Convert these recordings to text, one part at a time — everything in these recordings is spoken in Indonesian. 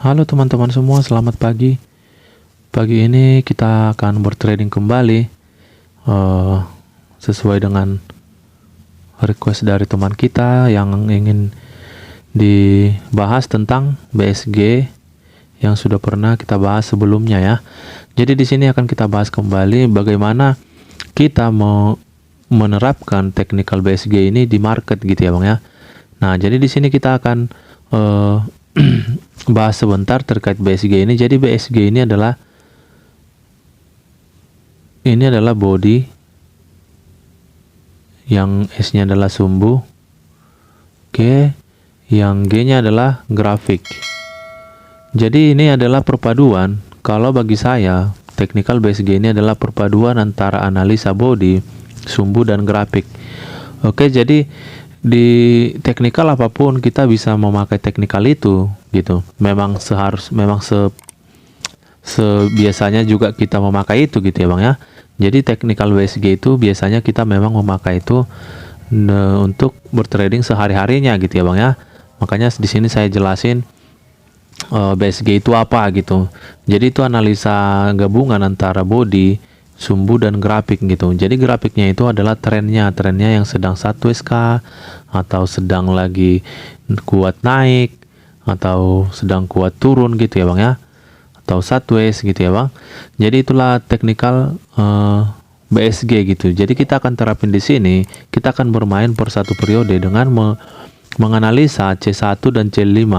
Halo teman-teman semua, selamat pagi. Pagi ini kita akan bertrading kembali sesuai dengan request dari teman kita yang ingin dibahas tentang BSG yang sudah pernah kita bahas sebelumnya ya. Jadi di sini akan kita bahas kembali bagaimana kita mau menerapkan technical BSG ini di market gitu ya Bang ya. Nah, jadi di sini kita akan bahas sebentar terkait BSG ini. Jadi BSG ini adalah body, yang S-nya adalah sumbu, oke, yang G-nya adalah grafik. Jadi ini adalah perpaduan. Kalau bagi saya, technical BSG ini adalah perpaduan antara analisa body, sumbu dan grafik. Oke, jadi di teknikal apapun kita bisa memakai teknikal itu gitu. Memang sebiasanya juga kita memakai itu gitu ya Bang ya. Jadi teknikal BSG itu biasanya kita memang memakai itu untuk bertrading sehari-harinya gitu ya Bang ya. Makanya di sini saya jelasin BSG itu apa gitu. Jadi itu analisa gabungan antara body, sumbu dan grafik gitu. Jadi grafiknya itu adalah trennya yang sedang 1 SK atau sedang lagi kuat naik atau sedang kuat turun gitu ya Bang ya, atau 1S gitu ya Bang. Jadi itulah teknikal BSG gitu. Jadi kita akan terapin di sini, kita akan bermain per satu periode dengan menganalisa C1 dan C5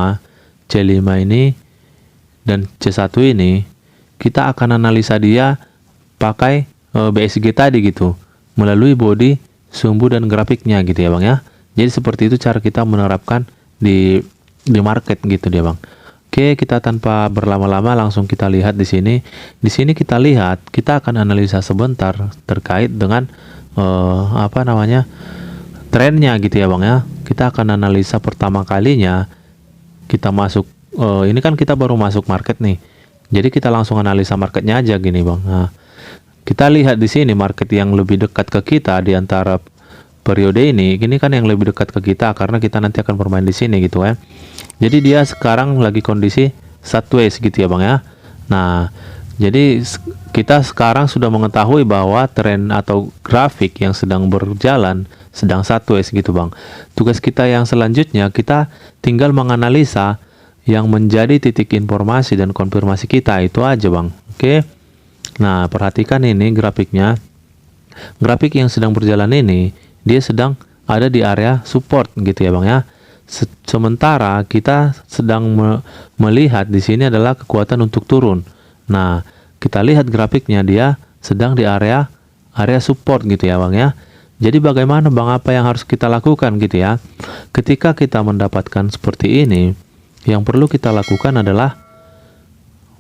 ini dan C1 ini. Kita akan analisa dia pakai BSG tadi gitu, melalui body, sumbu dan grafiknya gitu ya Bang ya. Jadi seperti itu cara kita menerapkan di market gitu dia Bang. Oke, kita tanpa berlama-lama langsung kita lihat di sini. Di sini kita lihat, kita akan analisa sebentar terkait dengan trennya gitu ya Bang ya. Kita akan analisa pertama kalinya kita masuk, ini kan kita baru masuk market nih. Jadi kita langsung analisa marketnya aja gini Bang. Nah, kita lihat di sini market yang lebih dekat ke kita di antara periode ini kan yang lebih dekat ke kita karena kita nanti akan bermain di sini gitu ya. Jadi dia sekarang lagi kondisi 1S gitu ya Bang ya. Nah, jadi kita sekarang sudah mengetahui bahwa tren atau grafik yang sedang berjalan sedang 1S gitu Bang. Tugas kita yang selanjutnya kita tinggal menganalisa yang menjadi titik informasi dan konfirmasi kita, itu aja Bang. Oke. Nah, perhatikan ini grafiknya. Grafik yang sedang berjalan ini, dia sedang ada di area support gitu ya Bang ya. Sementara kita sedang melihat di sini adalah kekuatan untuk turun. Nah, kita lihat grafiknya dia sedang di area support gitu ya Bang ya. Jadi bagaimana Bang, apa yang harus kita lakukan gitu ya? Ketika kita mendapatkan seperti ini, yang perlu kita lakukan adalah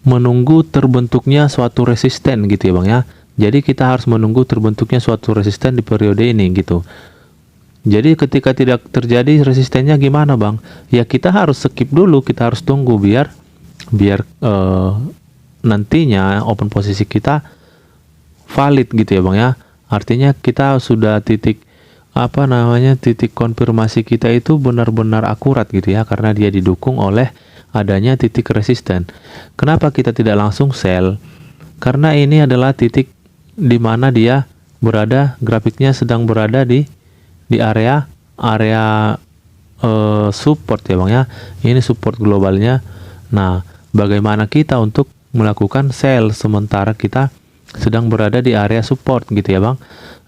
menunggu terbentuknya suatu resisten gitu ya Bang ya. Jadi kita harus menunggu terbentuknya suatu resisten di periode ini gitu. Jadi ketika tidak terjadi resistennya gimana Bang? Ya kita harus skip dulu, kita harus tunggu biar nantinya open posisi kita valid gitu ya Bang ya. Artinya kita sudah titik konfirmasi kita itu benar-benar akurat gitu ya, karena dia didukung oleh adanya titik resisten. Kenapa kita tidak langsung sell? Karena ini adalah titik di mana dia berada, grafiknya sedang berada di area support ya Bang ya. Ini support globalnya. Nah, bagaimana kita untuk melakukan sell sementara kita sedang berada di area support gitu ya Bang.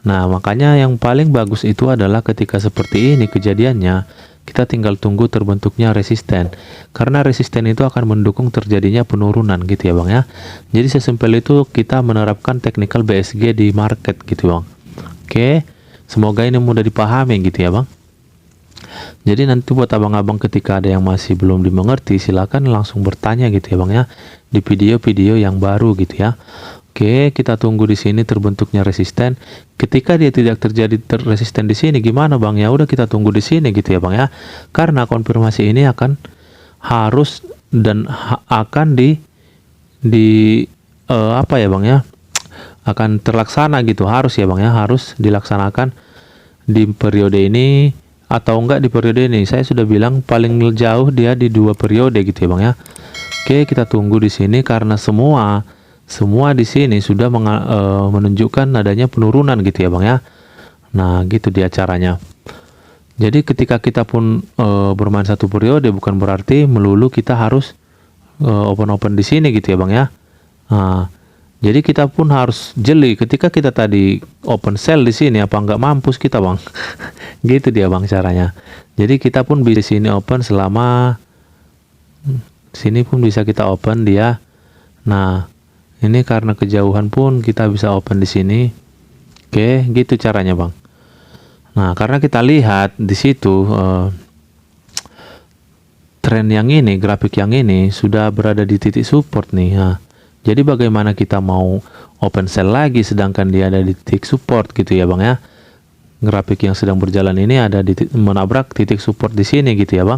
Nah, makanya yang paling bagus itu adalah ketika seperti ini kejadiannya, kita tinggal tunggu terbentuknya resisten. Karena resisten itu akan mendukung terjadinya penurunan gitu ya Bang ya. Jadi sesimpel itu kita menerapkan technical BSG di market gitu Bang. Oke, semoga ini mudah dipahami gitu ya Bang. Jadi nanti buat abang-abang ketika ada yang masih belum dimengerti, silakan langsung bertanya gitu ya Bang ya, di video-video yang baru gitu ya. Oke, kita tunggu di sini terbentuknya resisten. Ketika dia tidak terjadi resisten di sini, gimana Bang? Ya udah kita tunggu di sini gitu ya Bang ya. Karena konfirmasi ini akan akan terlaksana gitu, harus ya Bang ya, harus dilaksanakan di periode ini atau enggak di periode ini. Saya sudah bilang paling jauh dia di 2 periode gitu ya Bang ya. Oke, kita tunggu di sini karena semua di sini sudah menunjukkan adanya penurunan gitu ya Bang ya. Nah, gitu dia caranya. Jadi ketika kita pun bermain satu periode bukan berarti melulu kita harus open di sini gitu ya Bang ya. Nah, jadi kita pun harus jeli ketika kita tadi open sell di sini, apa nggak mampus kita Bang. Gitu dia Bang caranya. Jadi kita pun bisa di sini open selama sini pun bisa kita open dia. Nah, ini karena kejauhan pun kita bisa open di sini. Oke, gitu caranya Bang. Nah, karena kita lihat di situ tren yang ini, grafik yang ini sudah berada di titik support nih. Nah, jadi bagaimana kita mau open sell lagi sedangkan dia ada di titik support gitu ya Bang ya. Grafik yang sedang berjalan ini ada di menabrak titik support di sini gitu ya Bang.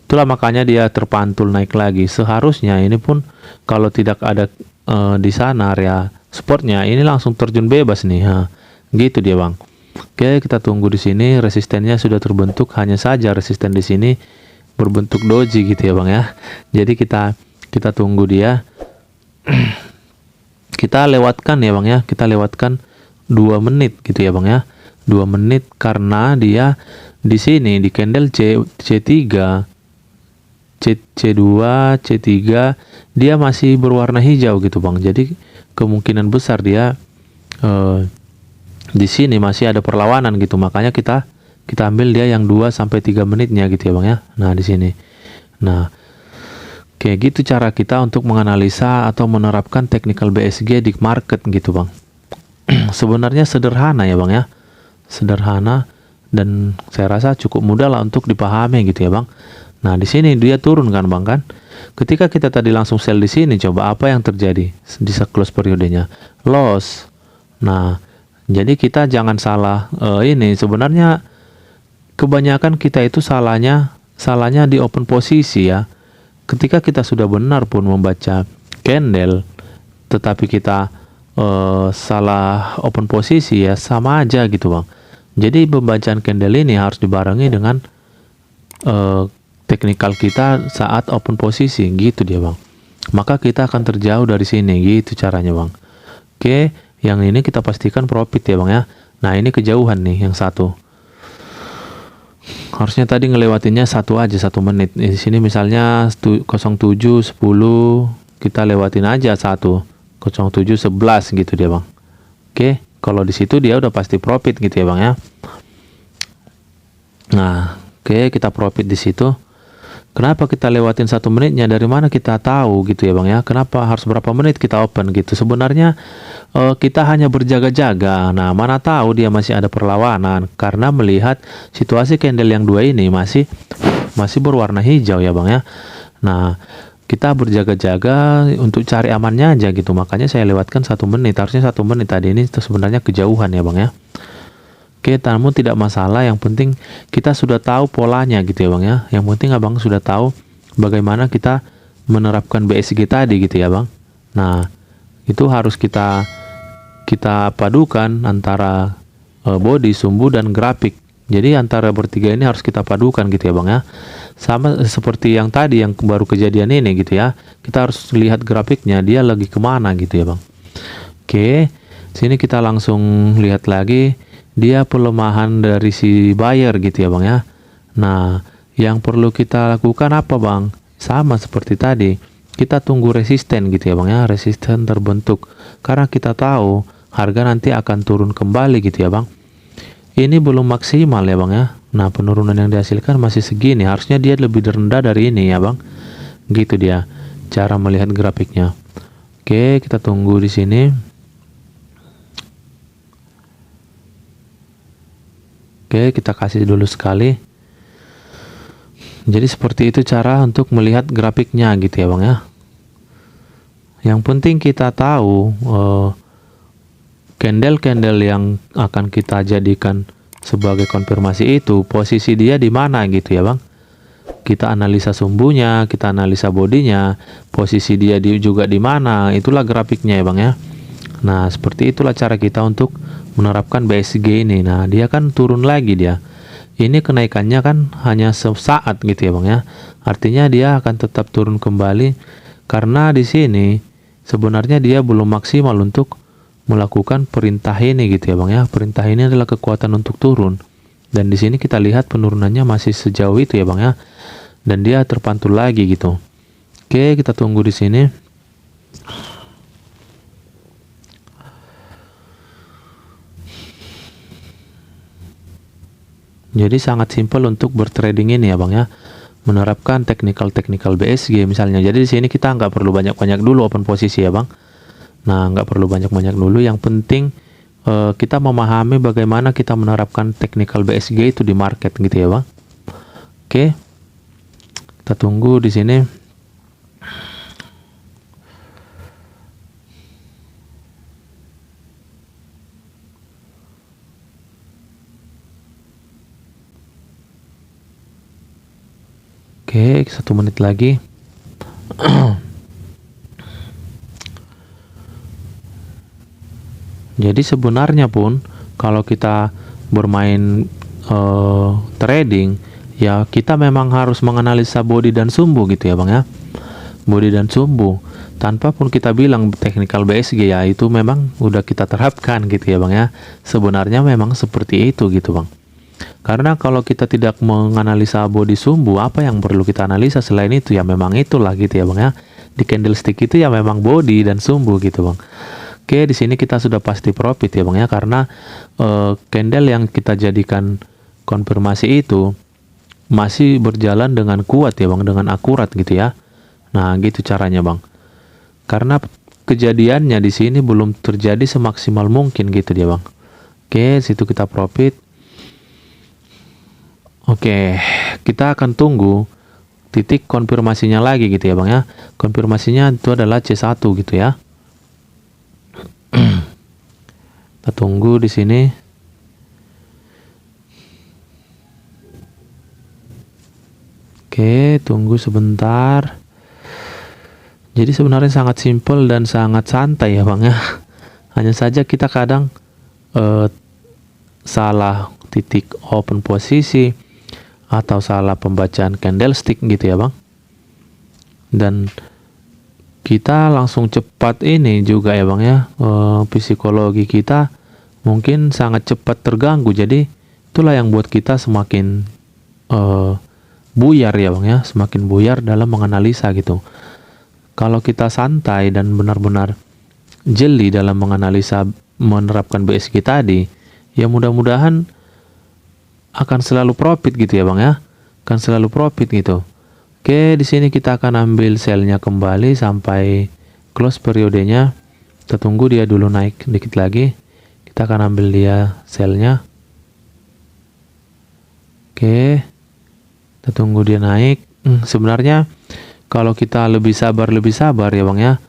Itulah makanya dia terpantul naik lagi. Seharusnya ini pun kalau tidak ada di sana area supportnya, ini langsung terjun bebas nih. Nah, gitu dia Bang. Oke, kita tunggu di sini. Resistennya sudah terbentuk, hanya saja resisten di sini berbentuk doji gitu ya Bang ya. Jadi kita tunggu dia. Kita lewatkan ya Bang ya. Kita lewatkan 2 menit gitu ya Bang ya. 2 menit karena dia di sini di candle C3, C2, C3 dia masih berwarna hijau gitu Bang. Jadi kemungkinan besar dia di sini masih ada perlawanan gitu, makanya kita ambil dia yang 2 sampai 3 menitnya gitu ya Bang ya. Nah, di sini. Nah, kayak gitu cara kita untuk menganalisa atau menerapkan technical BSG di market gitu Bang. Sebenarnya sederhana ya Bang ya. Sederhana dan saya rasa cukup mudah lah untuk dipahami gitu ya Bang. Nah, di sini dia turun kan Bang kan. Ketika kita tadi langsung sell di sini, coba apa yang terjadi di close periodenya? Loss. Nah, jadi kita jangan salah ini sebenarnya kebanyakan kita itu salahnya di open posisi ya. Ketika kita sudah benar pun membaca candle tetapi kita salah open posisi ya sama aja gitu Bang. Jadi pembacaan candle ini harus dibarengi dengan teknikal kita saat open posisi gitu dia Bang. Maka kita akan terjauh dari sini gitu caranya Bang. Oke, yang ini kita pastikan profit ya Bang ya. Nah, ini kejauhan nih yang satu. Harusnya tadi ngelewatinnya satu aja 1 menit. Di sini misalnya 07.10 kita lewatin aja 07.11 gitu dia Bang. Oke, kalau di situ dia udah pasti profit gitu ya Bang ya. Nah, oke, kita profit di situ. Kenapa kita lewatin 1 menitnya? Dari mana kita tahu gitu ya Bang ya? Kenapa harus berapa menit kita open gitu? Sebenarnya kita hanya berjaga-jaga. Nah, mana tahu dia masih ada perlawanan karena melihat situasi candle yang 2 ini masih berwarna hijau ya Bang ya. Nah, kita berjaga-jaga untuk cari amannya aja gitu. Makanya saya lewatkan 1 menit. Harusnya 1 menit tadi ini sebenarnya kejauhan ya Bang ya. Oke, namun tidak masalah, yang penting kita sudah tahu polanya gitu ya Bang ya. Yang penting Abang sudah tahu bagaimana kita menerapkan BSG tadi gitu ya Bang. Nah, itu harus kita padukan antara body, sumbu, dan grafik. Jadi antara bertiga ini harus kita padukan gitu ya Bang ya. Sama seperti yang tadi yang baru kejadian ini gitu ya. Kita harus lihat grafiknya dia lagi kemana gitu ya Bang. Oke, sini kita langsung lihat lagi. Dia pelemahan dari si buyer gitu ya Bang ya. Nah, yang perlu kita lakukan apa Bang? Sama seperti tadi, kita tunggu resisten gitu ya Bang ya. Resisten terbentuk karena kita tahu harga nanti akan turun kembali gitu ya Bang. Ini belum maksimal ya Bang ya. Nah, penurunan yang dihasilkan masih segini, harusnya dia lebih rendah dari ini ya Bang. Gitu dia cara melihat grafiknya. Oke, kita tunggu di sini. Oke, kita kasih dulu sekali. Jadi seperti itu cara untuk melihat grafiknya gitu ya Bang ya. Yang penting kita tahu candle-candle yang akan kita jadikan sebagai konfirmasi itu posisi dia di mana gitu ya Bang. Kita analisa sumbunya, kita analisa bodinya, posisi dia juga di mana, itulah grafiknya ya Bang ya. Nah, seperti itulah cara kita untuk menerapkan BSG ini. Nah, dia kan turun lagi dia. Ini kenaikannya kan hanya sesaat gitu ya Bang ya. Artinya dia akan tetap turun kembali Karena di sini sebenarnya dia belum maksimal untuk melakukan perintah ini gitu ya Bang ya. Perintah ini adalah kekuatan untuk turun. Dan di sini kita lihat penurunannya masih sejauh itu ya Bang ya. Dan dia terpantul lagi gitu. Oke, kita tunggu di sini. Jadi sangat simpel untuk bertrading ini ya Bang ya. Menerapkan technical BSG misalnya. Jadi di sini kita nggak perlu banyak-banyak dulu open posisi ya Bang. Nah, nggak perlu banyak-banyak dulu. Yang penting kita memahami bagaimana kita menerapkan technical BSG itu di market gitu ya Bang. Oke. Kita tunggu di sini. Oke, 1 menit lagi. Jadi sebenarnya pun kalau kita bermain trading, ya kita memang harus menganalisa body dan sumbu gitu ya Bang ya. Body dan sumbu. Tanpa pun kita bilang technical BSG ya, itu memang udah kita terapkan gitu ya Bang ya. Sebenarnya memang seperti itu gitu Bang. Karena kalau kita tidak menganalisa body sumbu, apa yang perlu kita analisa selain itu ya memang itulah gitu ya Bang ya. Di candlestick itu ya memang body dan sumbu gitu Bang. Oke, di sini kita sudah pasti profit ya Bang ya, karena candle yang kita jadikan konfirmasi itu masih berjalan dengan kuat ya Bang, dengan akurat gitu ya. Nah, gitu caranya Bang. Karena kejadiannya di sini belum terjadi semaksimal mungkin gitu dia Bang. Oke, situ kita profit. Oke, kita akan tunggu titik konfirmasinya lagi gitu ya Bang ya. Konfirmasinya itu adalah C1 gitu ya. Kita tunggu di sini. Oke, tunggu sebentar. Jadi sebenarnya sangat simpel dan sangat santai ya Bang ya. Hanya saja kita kadang salah titik open posisi atau salah pembacaan candlestick gitu ya Bang. Dan kita langsung cepat ini juga ya Bang ya, psikologi kita mungkin sangat cepat terganggu. Jadi itulah yang buat kita semakin buyar ya Bang ya, semakin buyar dalam menganalisa gitu. Kalau kita santai dan benar-benar jeli dalam menganalisa menerapkan BSG tadi, ya mudah-mudahan akan selalu profit gitu ya Bang ya. Akan selalu profit gitu. Oke, di sini kita akan ambil selnya kembali sampai close periodenya. Kita tunggu dia dulu naik dikit lagi. Kita akan ambil dia selnya. Oke. Kita tunggu dia naik. Sebenarnya kalau kita lebih sabar ya Bang ya.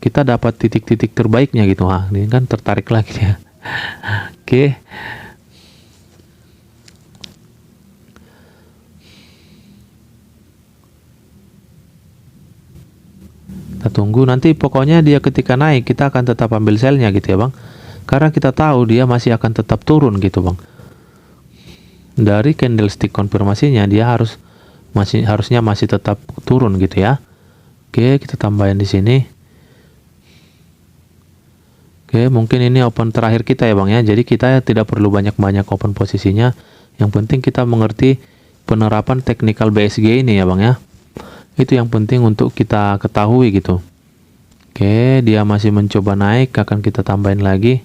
Kita dapat titik-titik terbaiknya gitu. Ini kan tertarik lagi ya. Oke. Kita tunggu nanti, pokoknya dia ketika naik kita akan tetap ambil selnya gitu ya Bang. Karena kita tahu dia masih akan tetap turun gitu Bang. Dari candlestick konfirmasinya dia harusnya masih tetap turun gitu ya. Oke, kita tambahin di sini. Oke, mungkin ini open terakhir kita ya Bang ya. Jadi kita tidak perlu banyak-banyak open posisinya. Yang penting kita mengerti penerapan technical BSG ini ya Bang ya. Itu yang penting untuk kita ketahui gitu. Oke, dia masih mencoba naik, akan kita tambahin lagi.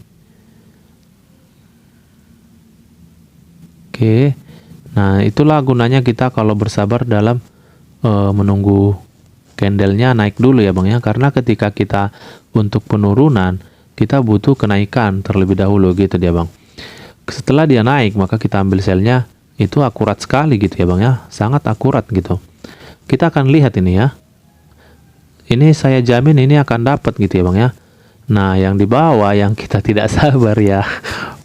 Oke. Nah, itulah gunanya kita kalau bersabar dalam menunggu candlenya naik dulu ya Bang ya. Karena ketika kita untuk penurunan, kita butuh kenaikan terlebih dahulu gitu dia Bang. Setelah dia naik, maka kita ambil selnya. Itu akurat sekali gitu ya Bang ya. Sangat akurat gitu. Kita akan lihat ini ya. Ini saya jamin ini akan dapat gitu ya Bang ya. Nah, yang di bawah yang kita tidak sabar ya.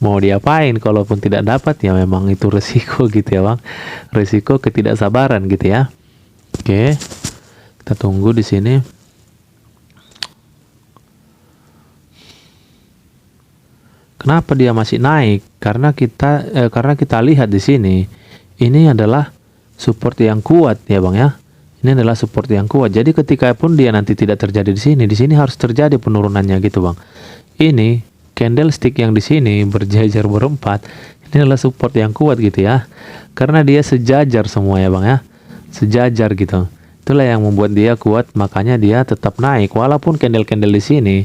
Mau diapain kalaupun tidak dapat ya, memang itu resiko gitu ya Bang. Resiko ketidaksabaran gitu ya. Oke. Kita tunggu di sini. Kenapa dia masih naik? Karena kita lihat di sini ini adalah support yang kuat ya Bang ya. Ini adalah support yang kuat. Jadi ketika pun dia nanti tidak terjadi di sini harus terjadi penurunannya gitu bang. Ini candlestick yang di sini berjajar berempat, ini adalah support yang kuat gitu ya. Karena dia sejajar semua ya bang ya, sejajar gitu. Itulah yang membuat dia kuat, makanya dia tetap naik walaupun candle-candle di sini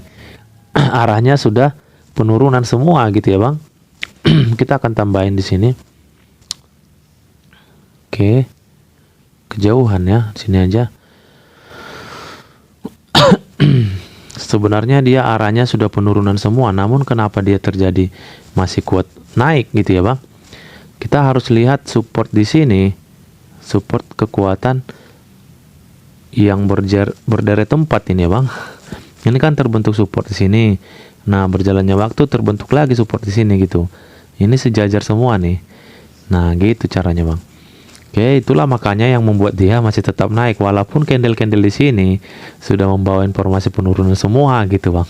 arahnya sudah penurunan semua gitu ya bang. Kita akan tambahin di sini. Oke. Kejauhan ya, sini aja. Sebenarnya dia arahnya sudah penurunan semua, namun kenapa dia terjadi masih kuat naik gitu ya bang? Kita harus lihat support di sini, support kekuatan yang berderet tempat ini ya bang. Ini kan terbentuk support di sini. Nah berjalannya waktu terbentuk lagi support di sini gitu. Ini sejajar semua nih. Nah gitu caranya bang. Oke, itulah makanya yang membuat dia masih tetap naik walaupun candle-candle di sini sudah membawa informasi penurunan semua gitu, Bang.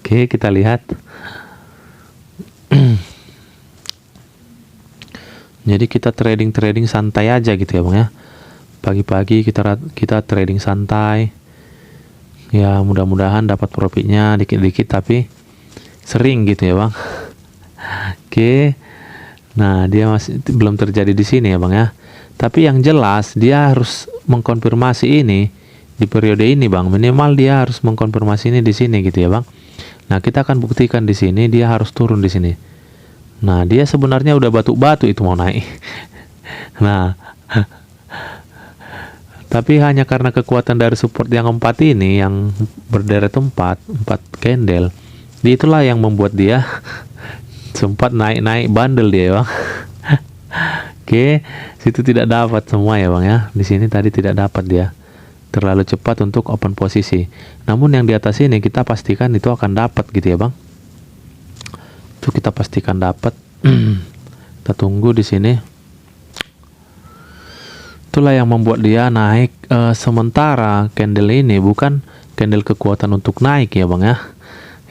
Oke, kita lihat. Jadi kita trading santai aja gitu ya, Bang ya. Pagi-pagi kita trading santai. Ya, mudah-mudahan dapat profitnya dikit-dikit tapi sering gitu ya, Bang. Oke. Nah, dia masih belum terjadi di sini ya, Bang ya. Tapi yang jelas dia harus mengkonfirmasi ini di periode ini, Bang. Minimal dia harus mengkonfirmasi ini di sini gitu ya, Bang. Nah, kita akan buktikan di sini dia harus turun di sini. Nah, dia sebenarnya udah batu-batu itu mau naik. Nah, tapi hanya karena kekuatan dari support yang 4 ini yang berderet 4 candle, itulah yang membuat dia sempat naik bandel dia bang. Oke, situ tidak dapat semua ya bang ya. Di sini tadi tidak dapat dia, terlalu cepat untuk open posisi. Namun yang di atas ini kita pastikan itu akan dapat gitu ya bang. Itu kita pastikan dapat. Kita tunggu di sini. Itulah yang membuat dia naik. Sementara candle ini bukan candle kekuatan untuk naik ya bang ya.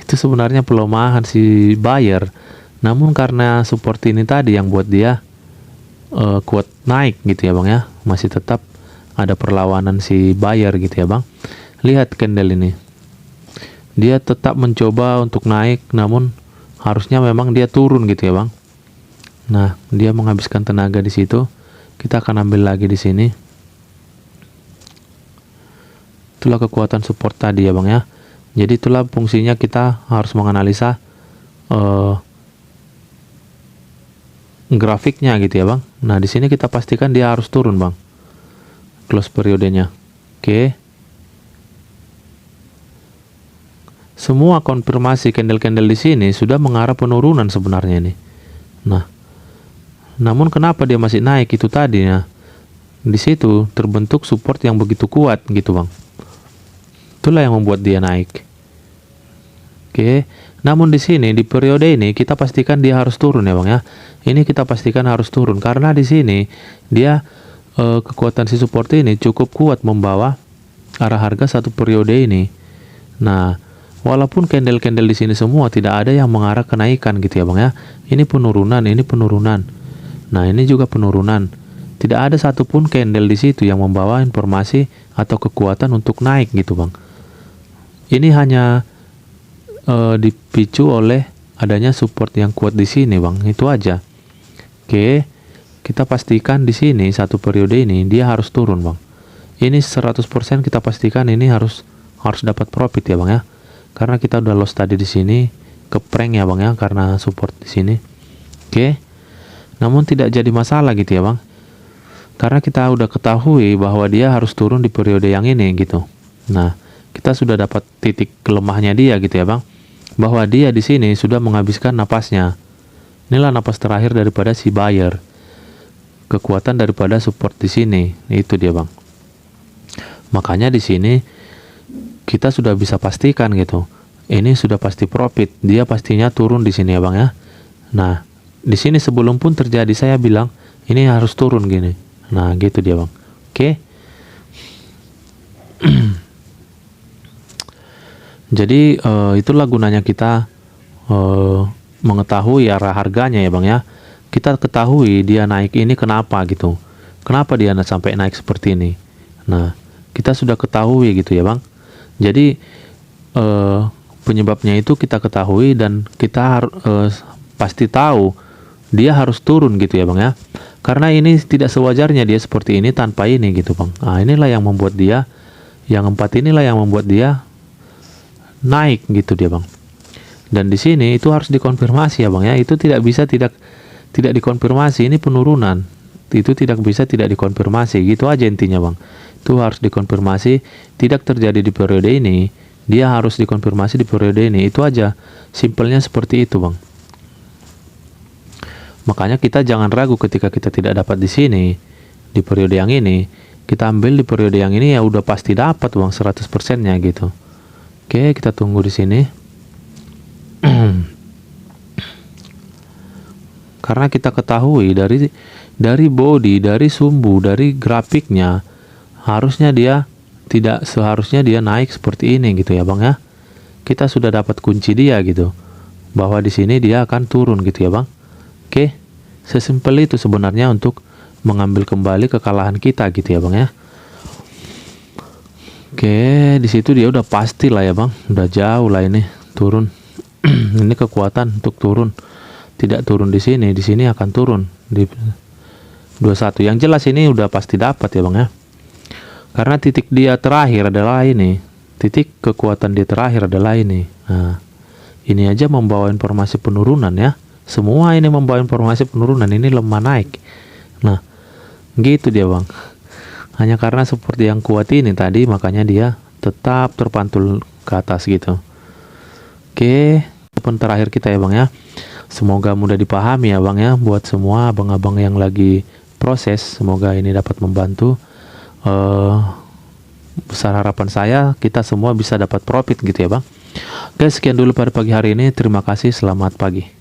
Itu sebenarnya pelemahan si buyer. Namun karena support ini tadi yang buat dia kuat naik gitu ya bang ya. Masih tetap ada perlawanan si buyer gitu ya bang. Lihat candle ini. Dia tetap mencoba untuk naik, namun harusnya memang dia turun gitu ya bang. Nah, dia menghabiskan tenaga di situ. Kita akan ambil lagi di sini. Itulah kekuatan support tadi ya bang ya. Jadi itulah fungsinya kita harus menganalisa grafiknya gitu ya bang. Nah di sini kita pastikan dia harus turun bang. Close periodenya. Oke. Semua konfirmasi candle-candle di sini sudah mengarah penurunan sebenarnya ini. Nah, namun kenapa dia masih naik itu tadi ya? Di situ terbentuk support yang begitu kuat gitu bang. Itulah yang membuat dia naik. Oke. Namun di sini di periode ini kita pastikan dia harus turun ya bang ya. Ini kita pastikan harus turun karena di sini dia kekuatan si support ini cukup kuat membawa arah harga satu periode ini. Nah, walaupun candle-candle di sini semua tidak ada yang mengarah kenaikan gitu ya bang ya. Ini penurunan, ini penurunan. Nah, ini juga penurunan. Tidak ada satupun candle di situ yang membawa informasi atau kekuatan untuk naik gitu bang. Ini hanya dipicu oleh adanya support yang kuat di sini bang, itu aja. Oke, kita pastikan di sini satu periode ini dia harus turun bang. Ini 100% kita pastikan ini harus dapat profit ya bang ya. Karena kita udah loss tadi di sini, keprank ya bang ya karena support di sini. Oke, namun tidak jadi masalah gitu ya bang. Karena kita udah ketahui bahwa dia harus turun di periode yang ini gitu. Nah, kita sudah dapat titik kelemahnya dia gitu ya bang. Bahwa dia di sini sudah menghabiskan napasnya. Inilah napas terakhir daripada si buyer. Kekuatan daripada support di sini, itu dia bang. Makanya di sini kita sudah bisa pastikan gitu. Ini sudah pasti profit. Dia pastinya turun di sini ya bang ya. Nah, di sini sebelum pun terjadi saya bilang ini harus turun gini. Nah, gitu dia bang. Oke. Jadi itulah gunanya kita mengetahui arah harganya ya bang ya. Kita ketahui dia naik ini kenapa gitu. Kenapa dia sampai naik seperti ini. Nah, kita sudah ketahui gitu ya Bang. Jadi penyebabnya itu kita ketahui dan kita harus pasti tahu dia harus turun gitu ya Bang ya. Karena ini tidak sewajarnya dia seperti ini tanpa ini gitu Bang. Nah, inilah yang membuat dia, yang 4 inilah yang membuat dia naik gitu dia Bang. Dan di sini itu harus dikonfirmasi ya Bang ya. Itu tidak bisa tidak dikonfirmasi, ini penurunan. Itu tidak bisa tidak dikonfirmasi. Gitu aja intinya Bang. Itu harus dikonfirmasi, tidak terjadi di periode ini, dia harus dikonfirmasi di periode ini. Itu aja. Simpelnya seperti itu Bang. Makanya kita jangan ragu ketika kita tidak dapat di sini, di periode yang ini. Kita ambil di periode yang ini ya udah pasti dapat Bang 100%-nya gitu. Oke, kita tunggu di sini. Karena kita ketahui dari body, dari sumbu, dari grafiknya, harusnya dia tidak seharusnya dia naik seperti ini gitu ya Bang ya. Kita sudah dapat kunci dia gitu, bahwa di sini dia akan turun gitu ya Bang. Oke, sesimpel itu sebenarnya untuk mengambil kembali kekalahan kita gitu ya Bang ya. Oke, di situ dia udah pasti lah ya Bang, udah jauh lah ini turun. Ini kekuatan untuk turun, tidak turun di sini akan turun di 21. Yang jelas ini udah pasti dapat ya Bang ya. Karena titik dia terakhir adalah ini, titik kekuatan dia terakhir adalah ini. Nah, ini aja membawa informasi penurunan ya. Semua ini membawa informasi penurunan, ini lemah naik. Nah, gitu dia Bang. Hanya karena seperti yang kuat ini tadi, makanya dia tetap terpantul ke atas gitu. Oke, poin terakhir kita ya Bang ya. Semoga mudah dipahami ya Bang ya, buat semua abang-abang yang lagi proses. Semoga ini dapat membantu. Besar harapan saya kita semua bisa dapat profit gitu ya Bang. Oke, sekian dulu pada pagi hari ini. Terima kasih, selamat pagi.